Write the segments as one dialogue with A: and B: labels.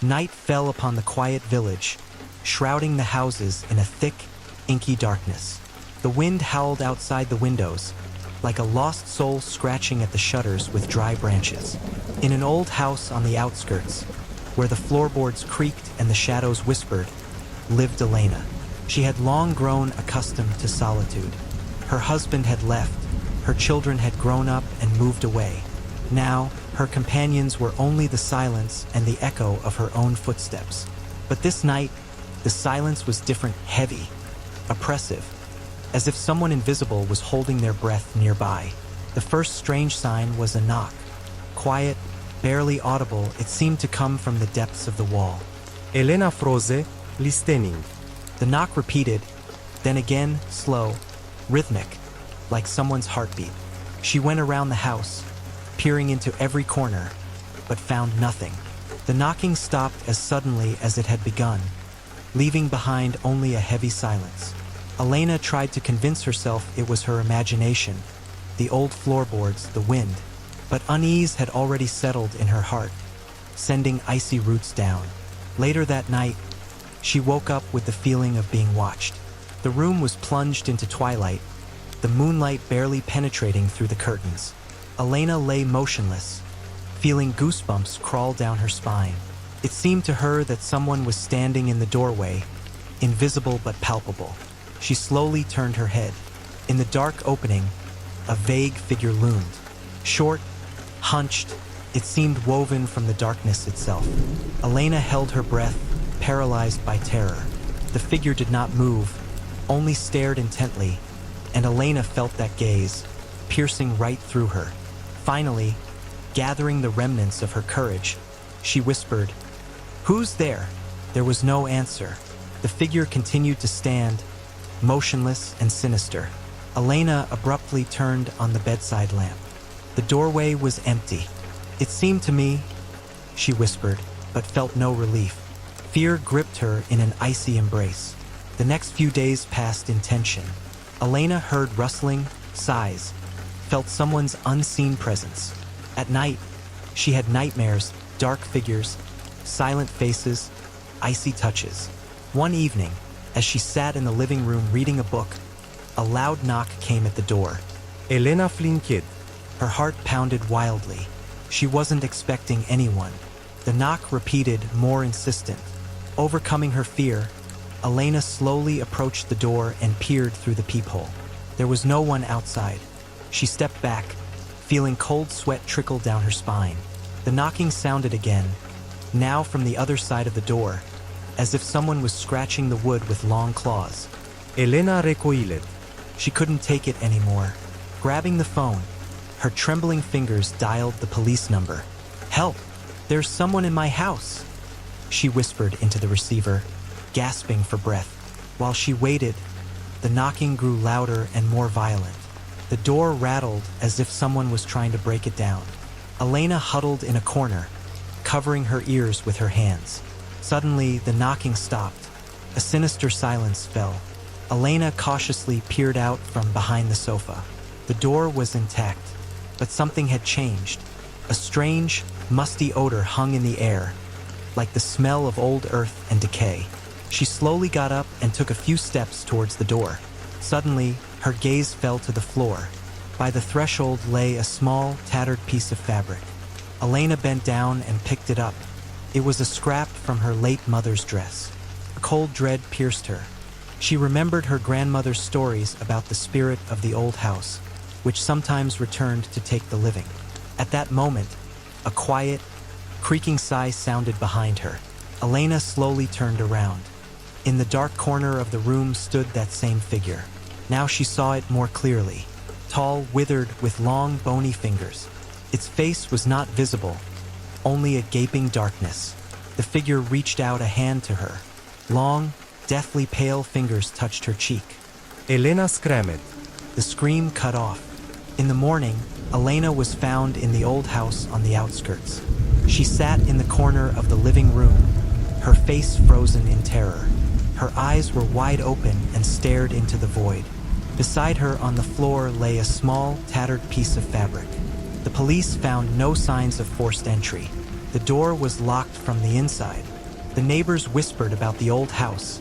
A: Night fell upon the quiet village, shrouding the houses in a thick, inky darkness. The wind howled outside the windows, like a lost soul scratching at the shutters with dry branches. In an old house on the outskirts, where the floorboards creaked and the shadows whispered, lived Elena. She had long grown accustomed to solitude. Her husband had left, her children had grown up and moved away. Now, her companions were only the silence and the echo of her own footsteps. But this night, the silence was different, heavy, oppressive, as if someone invisible was holding their breath nearby. The first strange sign was a knock. Quiet, barely audible, it seemed to come from the depths of the wall.
B: Elena Froze, listening.
A: The knock repeated, then again, slow, rhythmic, like someone's heartbeat. She went around the house, peering into every corner, but found nothing. The knocking stopped as suddenly as it had begun, leaving behind only a heavy silence. Elena tried to convince herself it was her imagination, the old floorboards, the wind, but unease had already settled in her heart, sending icy roots down. Later that night, she woke up with the feeling of being watched. The room was plunged into twilight, the moonlight barely penetrating through the curtains. Elena lay motionless, feeling goosebumps crawl down her spine. It seemed to her that someone was standing in the doorway, invisible but palpable. She slowly turned her head. In the dark opening, a vague figure loomed. Short, hunched, it seemed woven from the darkness itself. Elena held her breath, paralyzed by terror. The figure did not move, only stared intently, and Elena felt that gaze, piercing right through her. Finally, gathering the remnants of her courage, she whispered, "Who's there?" There was no answer. The figure continued to stand, motionless and sinister. Elena abruptly turned on the bedside lamp. The doorway was empty. "It seemed to me," she whispered, but felt no relief. Fear gripped her in an icy embrace. The next few days passed in tension. Elena heard rustling, sighs, felt someone's unseen presence. At night, she had nightmares, dark figures, silent faces, icy touches. One evening, as she sat in the living room reading a book, a loud knock came at the door.
B: Elena Flinked.
A: Her heart pounded wildly. She wasn't expecting anyone. The knock repeated, more insistent. Overcoming her fear, Elena slowly approached the door and peered through the peephole. There was no one outside. She stepped back, feeling cold sweat trickle down her spine. The knocking sounded again, now from the other side of the door, as if someone was scratching the wood with long claws.
B: Elena recoiled.
A: She couldn't take it anymore. Grabbing the phone, her trembling fingers dialed the police number. "Help! There's someone in my house!" she whispered into the receiver, gasping for breath. While she waited, the knocking grew louder and more violent. The door rattled as if someone was trying to break it down. Elena huddled in a corner, covering her ears with her hands. Suddenly, the knocking stopped. A sinister silence fell. Elena cautiously peered out from behind the sofa. The door was intact, but something had changed. A strange, musty odor hung in the air, like the smell of old earth and decay. She slowly got up and took a few steps towards the door. Suddenly, her gaze fell to the floor. By the threshold lay a small, tattered piece of fabric. Elena bent down and picked it up. It was a scrap from her late mother's dress. A cold dread pierced her. She remembered her grandmother's stories about the spirit of the old house, which sometimes returned to take the living. At that moment, a quiet, creaking sigh sounded behind her. Elena slowly turned around. In the dark corner of the room stood that same figure. Now she saw it more clearly. Tall, withered, with long, bony fingers. Its face was not visible, only a gaping darkness. The figure reached out a hand to her. Long, deathly pale fingers touched her cheek.
B: Elena screamed.
A: The scream cut off. In the morning, Elena was found in the old house on the outskirts. She sat in the corner of the living room, her face frozen in terror. Her eyes were wide open and stared into the void. Beside her on the floor lay a small, tattered piece of fabric. The police found no signs of forced entry. The The door was locked from the inside. The neighbors whispered about the old house,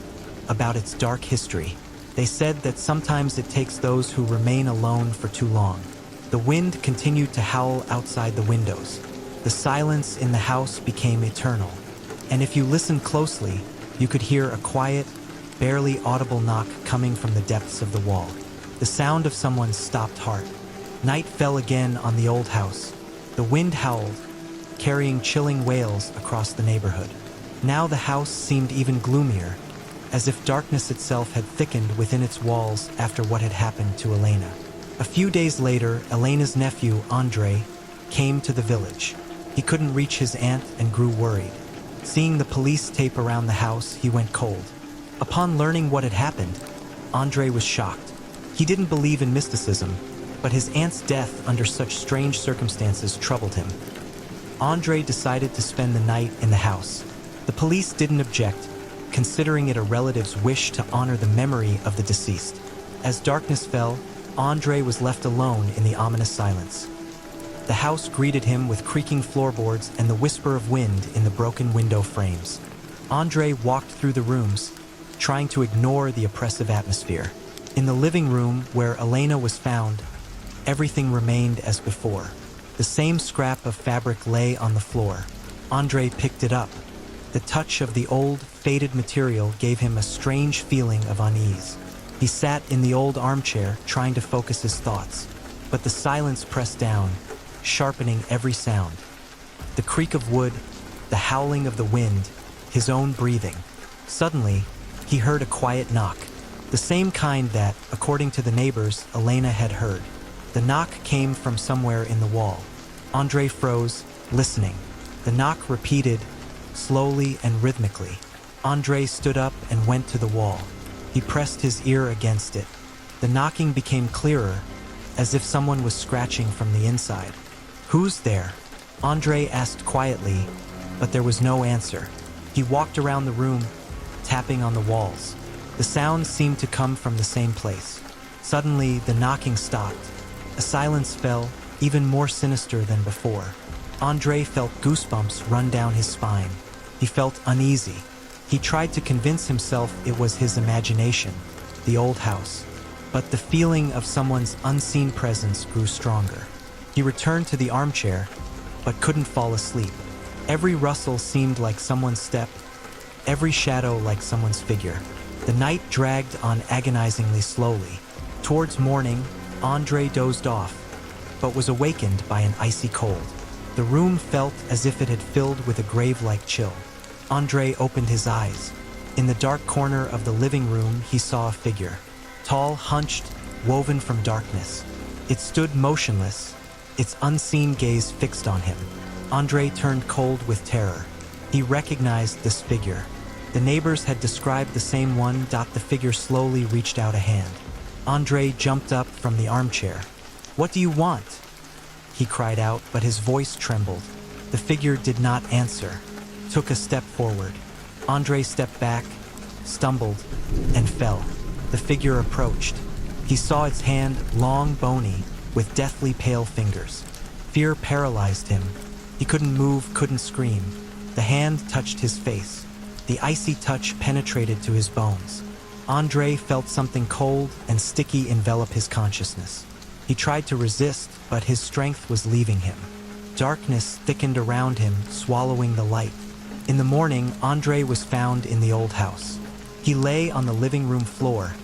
A: about its dark history. They said that sometimes it takes those who remain alone for too long. The wind continued to howl outside the windows. The silence in the house became eternal. And if you listened closely, you could hear a quiet, barely audible knock coming from the depths of the wall. The sound of someone's stopped heart. Night fell again on the old house. The wind howled, carrying chilling wails across the neighborhood. Now the house seemed even gloomier, as if darkness itself had thickened within its walls after what had happened to Elena. A few days later, Elena's nephew, Andre, came to the village. He couldn't reach his aunt and grew worried. Seeing the police tape around the house, he went cold. Upon learning what had happened, Andre was shocked. He didn't believe in mysticism, but his aunt's death under such strange circumstances troubled him. Andre decided to spend the night in the house. The police didn't object, considering it a relative's wish to honor the memory of the deceased. As darkness fell, Andre was left alone in the ominous silence. The house greeted him with creaking floorboards and the whisper of wind in the broken window frames. Andre walked through the rooms, trying to ignore the oppressive atmosphere. In the living room where Elena was found, everything remained as before. The same scrap of fabric lay on the floor. Andre picked it up. The touch of the old, faded material gave him a strange feeling of unease. He sat in the old armchair, trying to focus his thoughts, but the silence pressed down, sharpening every sound. The creak of wood, the howling of the wind, his own breathing. Suddenly, he heard a quiet knock, the same kind that, according to the neighbors, Elena had heard. The knock came from somewhere in the wall. Andre froze, listening. The knock repeated, slowly and rhythmically. Andre stood up and went to the wall. He pressed his ear against it. The knocking became clearer, as if someone was scratching from the inside. "Who's there?" Andre asked quietly, but there was no answer. He walked around the room, tapping on the walls. The sound seemed to come from the same place. Suddenly, the knocking stopped. A silence fell, even more sinister than before. Andre felt goosebumps run down his spine. He felt uneasy. He tried to convince himself it was his imagination, the old house. But the feeling of someone's unseen presence grew stronger. He returned to the armchair, but couldn't fall asleep. Every rustle seemed like someone's step, every shadow like someone's figure. The night dragged on agonizingly slowly. Towards morning, Andre dozed off, but was awakened by an icy cold. The room felt as if it had filled with a grave-like chill. Andre opened his eyes. In the dark corner of the living room, he saw a figure. Tall, hunched, woven from darkness. It stood motionless, its unseen gaze fixed on him. Andre turned cold with terror. He recognized this figure. The neighbors had described the same one. The figure slowly reached out a hand. Andre jumped up from the armchair. "What do you want?" he cried out, but his voice trembled. The figure did not answer, took a step forward. Andre stepped back, stumbled, and fell. The figure approached. He saw its hand, long, bony, with deathly pale fingers. Fear paralyzed him. He couldn't move, couldn't scream. The hand touched his face. The icy touch penetrated to his bones. Andre felt something cold and sticky envelop his consciousness. He tried to resist, but his strength was leaving him. Darkness thickened around him, swallowing the light. In the morning, Andre was found in the old house. He lay on the living room floor,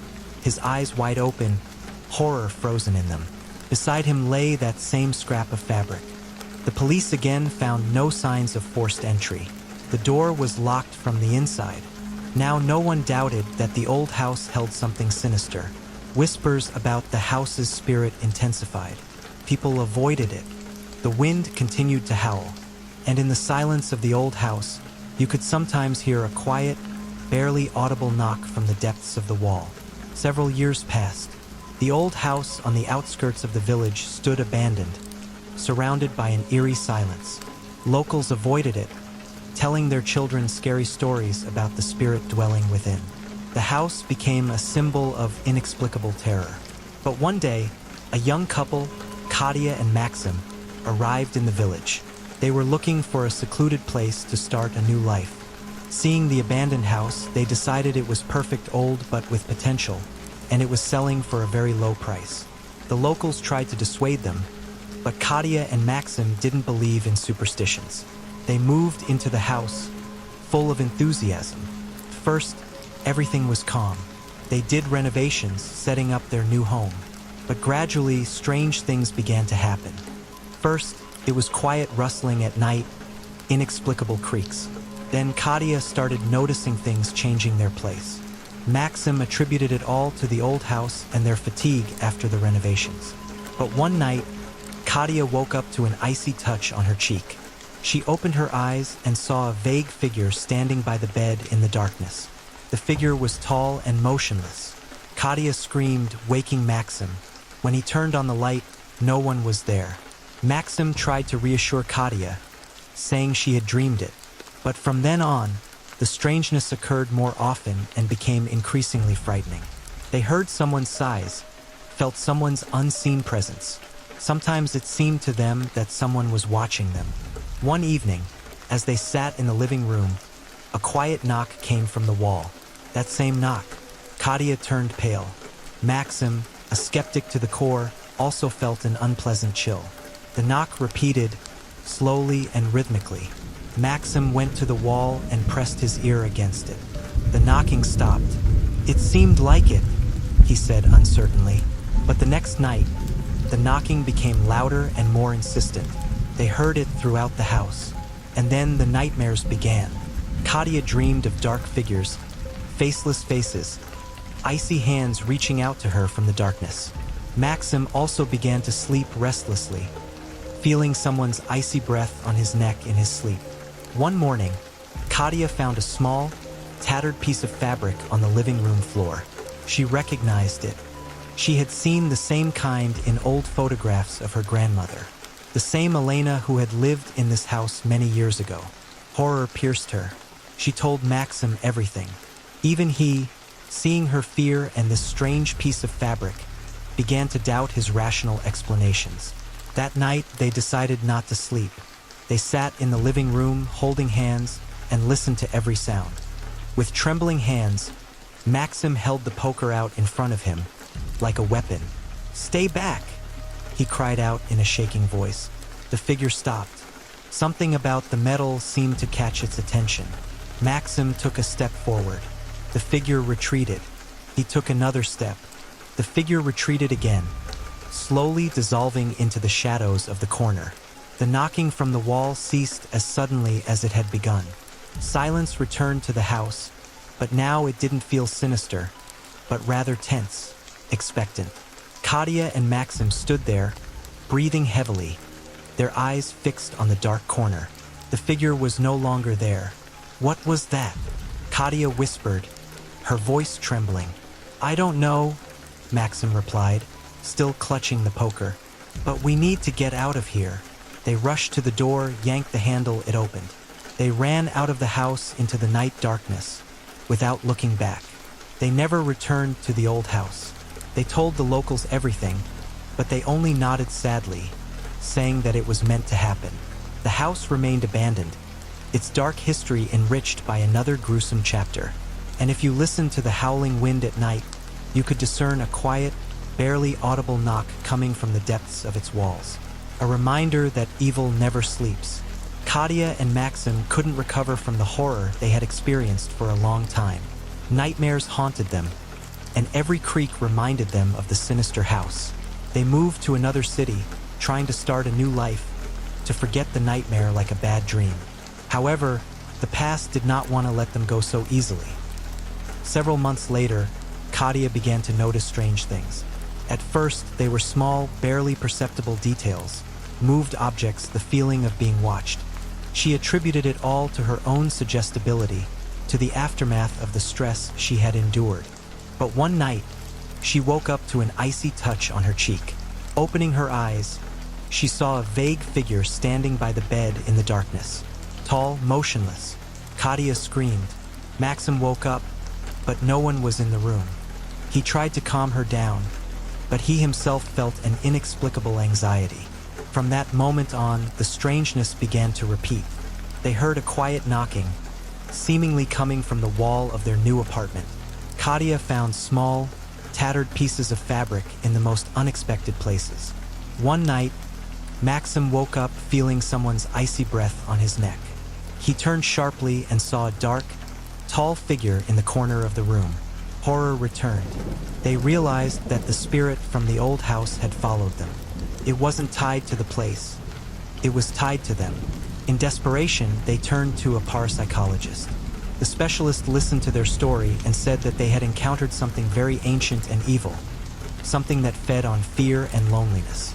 A: his eyes wide open, horror frozen in them. Beside him lay that same scrap of fabric. The police again found no signs of forced entry. The door was locked from the inside. Now no one doubted that the old house held something sinister. Whispers about the house's spirit intensified. People avoided it. The wind continued to howl, and in the silence of the old house, you could sometimes hear a quiet, barely audible knock from the depths of the wall. Several years passed. The old house on the outskirts of the village stood abandoned, surrounded by an eerie silence. Locals avoided it, telling their children scary stories about the spirit dwelling within. The house became a symbol of inexplicable terror. But one day, a young couple, Katia and Maxim, arrived in the village. They were looking for a secluded place to start a new life. Seeing the abandoned house, they decided it was perfect old but with potential, and it was selling for a very low price. The locals tried to dissuade them, but Katia and Maxim didn't believe in superstitions. They moved into the house, full of enthusiasm. First, everything was calm. They did renovations, setting up their new home. But gradually, strange things began to happen. First, it was quiet rustling at night, inexplicable creaks. Then Katia started noticing things changing their place. Maxim attributed it all to the old house and their fatigue after the renovations. But one night, Katia woke up to an icy touch on her cheek. She opened her eyes and saw a vague figure standing by the bed in the darkness. The figure was tall and motionless. Katia screamed, waking Maxim. When he turned on the light, no one was there. Maxim tried to reassure Katia, saying she had dreamed it. But from then on, the strangeness occurred more often and became increasingly frightening. They heard someone's sighs, felt someone's unseen presence. Sometimes it seemed to them that someone was watching them. One evening, as they sat in the living room, a quiet knock came from the wall. That same knock, Katia turned pale. Maxim, a skeptic to the core, also felt an unpleasant chill. The knock repeated, slowly and rhythmically. Maxim went to the wall and pressed his ear against it. The knocking stopped. It seemed like it, he said uncertainly. But the next night, the knocking became louder and more insistent. They heard it throughout the house. And then the nightmares began. Katia dreamed of dark figures, faceless faces, icy hands reaching out to her from the darkness. Maxim also began to sleep restlessly, feeling someone's icy breath on his neck in his sleep. One morning, Katia found a small, tattered piece of fabric on the living room floor. She recognized it. She had seen the same kind in old photographs of her grandmother. The same Elena who had lived in this house many years ago. Horror pierced her. She told Maxim everything. Even he, seeing her fear and this strange piece of fabric, began to doubt his rational explanations. That night, they decided not to sleep. They sat in the living room, holding hands, and listened to every sound. With trembling hands, Maxim held the poker out in front of him, like a weapon. "Stay back!" he cried out in a shaking voice. The figure stopped. Something about the metal seemed to catch its attention. Maxim took a step forward. The figure retreated. He took another step. The figure retreated again, slowly dissolving into the shadows of the corner. The knocking from the wall ceased as suddenly as it had begun. Silence returned to the house, but now it didn't feel sinister, but rather tense, expectant. Katia and Maxim stood there, breathing heavily, their eyes fixed on the dark corner. The figure was no longer there. "What was that?" Katia whispered, her voice trembling. "I don't know," Maxim replied, still clutching the poker. "But we need to get out of here." They rushed to the door, yanked the handle, it opened. They ran out of the house into the night darkness, without looking back. They never returned to the old house. They told the locals everything, but they only nodded sadly, saying that it was meant to happen. The house remained abandoned, its dark history enriched by another gruesome chapter. And if you listened to the howling wind at night, you could discern a quiet, barely audible knock coming from the depths of its walls. A reminder that evil never sleeps. Katia and Maxim couldn't recover from the horror they had experienced for a long time. Nightmares haunted them, and every creak reminded them of the sinister house. They moved to another city, trying to start a new life, to forget the nightmare like a bad dream. However, the past did not want to let them go so easily. Several months later, Katia began to notice strange things. At first, they were small, barely perceptible details, moved objects, the feeling of being watched. She attributed it all to her own suggestibility, to the aftermath of the stress she had endured. But one night, she woke up to an icy touch on her cheek. Opening her eyes, she saw a vague figure standing by the bed in the darkness. Tall, motionless. Katia screamed. Maxim woke up, but no one was in the room. He tried to calm her down, but he himself felt an inexplicable anxiety. From that moment on, the strangeness began to repeat. They heard a quiet knocking, seemingly coming from the wall of their new apartment. Katia found small, tattered pieces of fabric in the most unexpected places. One night, Maxim woke up feeling someone's icy breath on his neck. He turned sharply and saw a dark, tall figure in the corner of the room. Horror returned. They realized that the spirit from the old house had followed them. It wasn't tied to the place. It was tied to them. In desperation, they turned to a parapsychologist. The specialist listened to their story and said that they had encountered something very ancient and evil, something that fed on fear and loneliness.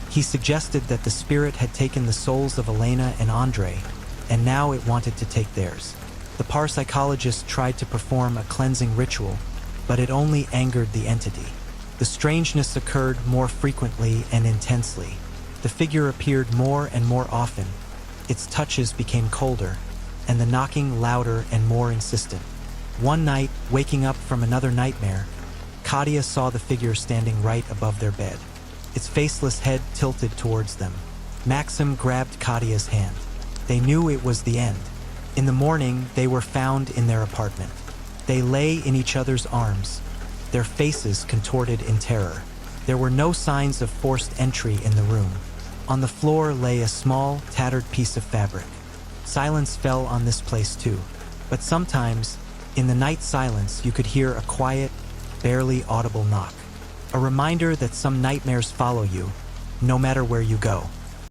A: He suggested that the spirit had taken the souls of Elena and Andre, and now it wanted to take theirs. The parapsychologist tried to perform a cleansing ritual, but it only angered the entity. The strangeness occurred more frequently and intensely. The figure appeared more and more often. Its touches became colder, and the knocking louder and more insistent. One night, waking up from another nightmare, Katia saw the figure standing right above their bed, its faceless head tilted towards them. Maxim grabbed Katia's hand. They knew it was the end. In the morning, they were found in their apartment. They lay in each other's arms, their faces contorted in terror. There were no signs of forced entry in the room. On the floor lay a small, tattered piece of fabric. Silence fell on this place too, but sometimes, in the night silence, you could hear a quiet, barely audible knock. A reminder that some nightmares follow you, no matter where you go.